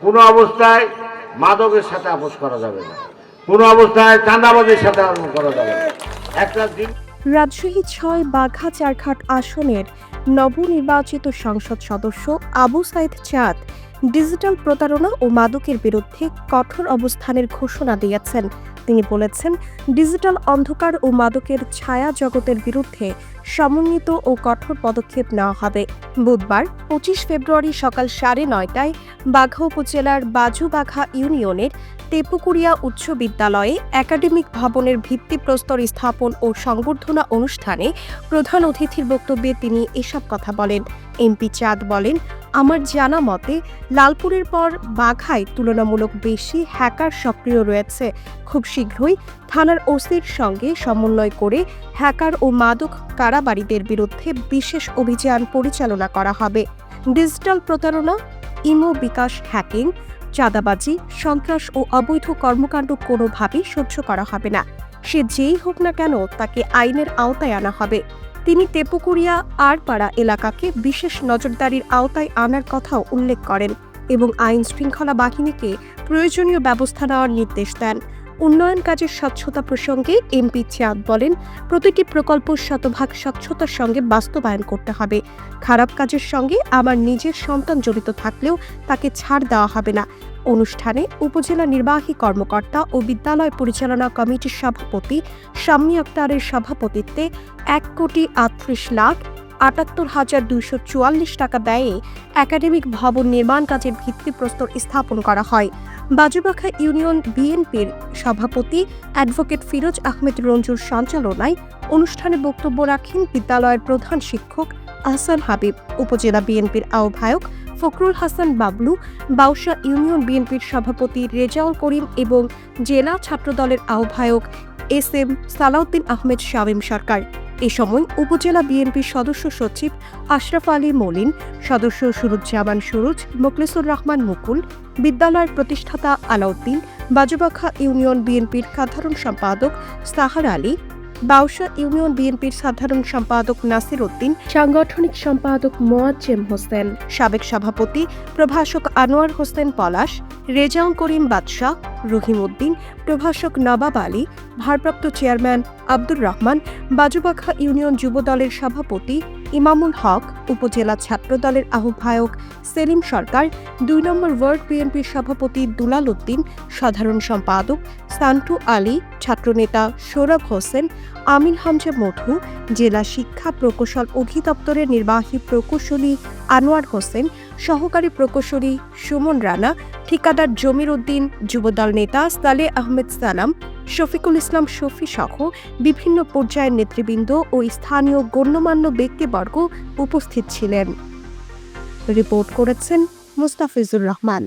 কোনো অবস্থায় মাদকের সাথে আপোষ করা যাবে না, কোনো অবস্থায় চাঁদাবাজির সাথে আপোষ করা যাবে না। একটা দিন রাজশাহী ৬ বাঘা চারঘাট আসনের নবনির্বাচিত সংসদ সদস্য আবু সাইদ চাঁদ ডিজিটাল প্রতারণা ও মাদকের বিরুদ্ধে কঠোর অবস্থানের ঘোষণা দিয়েছেন। তিনি বলেছেন, ডিজিটাল অন্ধকার ও মাদকের ছায়া জগতের বিরুদ্ধে সমন্বিত ও কঠোর পদক্ষেপ নেওয়া হবে। বুধবার ২৫ ফেব্রুয়ারি সকাল ৯:৩০টায় বাঘা উপজেলার বাজুবাঘা ইউনিয়নের তেপুকুরিয়া উচ্চ বিদ্যালয়ে একাডেমিক ভবনের ভিত্তিপ্রস্তর স্থাপন ও সংবর্ধনা অনুষ্ঠানে প্রধান অতিথির বক্তব্যে তিনি এসব কথা বলেন। এমপি চাঁদ বলেন, আমার জানা মতে লালপুরের পর বাঘায় তুলনামূলক বেশি হ্যাকার সক্রিয় রয়েছে। খুব শীঘ্রই থানার ওসির সঙ্গে সমন্বয় করে হ্যাকার ও মাদক কারাবারীদের বিরুদ্ধে বিশেষ অভিযান পরিচালনা করা হবে। ডিজিটাল প্রতারণা, ইমো বিকাশ, হ্যাকিং, চাঁদাবাজি, সন্ত্রাস ও অবৈধ কর্মকাণ্ড কোনোভাবেই সহ্য করা হবে না। সে যেই হোক না কেন তাকে আইনের আওতায় আনা হবে। তিনি তেপুকুরিয়া আরপাড়া এলাকাকে বিশেষ নজরদারির আওতায় আনার কথাও উল্লেখ করেন এবং আইন শৃঙ্খলা বাহিনীকে প্রয়োজনীয় ব্যবস্থা নেওয়ার নির্দেশ দেন। উন্নয়ন কাজের স্বচ্ছতা প্রসঙ্গে এমপি চাঁদ বলেন, প্রতিটি প্রকল্প শতভাগ স্বচ্ছতার সঙ্গে বাস্তবায়ন করতে হবে। খারাপ কাজের সঙ্গে আমার নিজের সন্তান জড়িত থাকলেও তাকে ছাড় দেওয়া হবে না। অনুষ্ঠানে উপজেলা নির্বাহী কর্মকর্তা ও বিদ্যালয় পরিচালনা কমিটির সভাপতি শাম্মী আক্তারের সভাপতিত্বে ১,৩৮,৭৮,২৪৪ টাকা ব্যয়ে একাডেমিক ভবন নির্মাণ কাজের ভিত্তিপ্রস্তর স্থাপন করা হয়। বাজুবাঘা ইউনিয়ন বিএনপির সভাপতি অ্যাডভোকেট ফিরোজ আহমেদ রঞ্জুর সঞ্চালনায় অনুষ্ঠানে বক্তব্য রাখেন বিদ্যালয়ের প্রধান শিক্ষক আহসান হাবিব, উপজেলা বিএনপির আহ্বায়ক ফখরুল হাসান বাবলু, বাউসা ইউনিয়ন বিএনপির সভাপতি রেজাউল করিম এবং জেলা ছাত্রদলের আহ্বায়ক এস.এম. সালাউদ্দিন আহমেদ শামীম সরকার। এ সময় উপজেলা বিএনপির সদস্য সচিব আশরাফ আলী মলিন, সদস্য সুরুজ্জামান সুরুজ, মোখলেসুর রহমান মুকুল, বিদ্যালয়ের প্রতিষ্ঠাতা আলাউদ্দিন, বাজুবাঘা ইউনিয়ন বিএনপির সাধারণ সম্পাদক সাহার আলী, বাউসা ইউনিয়ন বিএনপির সাধারণ সম্পাদক নাসির উদ্দিন, সাংগঠনিক সম্পাদক মোয়াজ্জেম হোসেন, সাবেক সভাপতি প্রভাষক আনোয়ার হোসেন পলাশ, রেজাউল করিম বাদশাহ, রহিম উদ্দিন, প্রভাষক নবাব আলী, ভারপ্রাপ্ত চেয়ারম্যান আব্দুর রহমান, বাজুবাঘা ইউনিয়ন যুবদলের সভাপতি ইমামুল হক, উপজেলা ছাত্রদলের আহ্বায়ক সেলিম সরকার, ২ নম্বর ওয়ার্ড বিএনপির সভাপতি দুলাল উদ্দিন, সাধারণ সম্পাদক সান্টু আলী, ছাত্রনেতা সোহরাব হোসেন, আমিন হামজা মধু, জেলা শিক্ষা প্রকৌশল অধিদপ্তরের নির্বাহী প্রকৌশলী আনোয়ার হোসেন, সহকারী প্রকৌশলী সুমন রানা, ঠিকাদার জমির উদ্দিন, যুবদল নেতা সালেহ আহমেদ সালাম, শফিকুল ইসলাম শফি সহ বিভিন্ন পর্যায়ের নেতৃবৃন্দ ও স্থানীয় গণ্যমান্য ব্যক্তিবর্গ উপস্থিত ছিলেন। রিপোর্ট করেছেন মুস্তাফিজুর রহমান।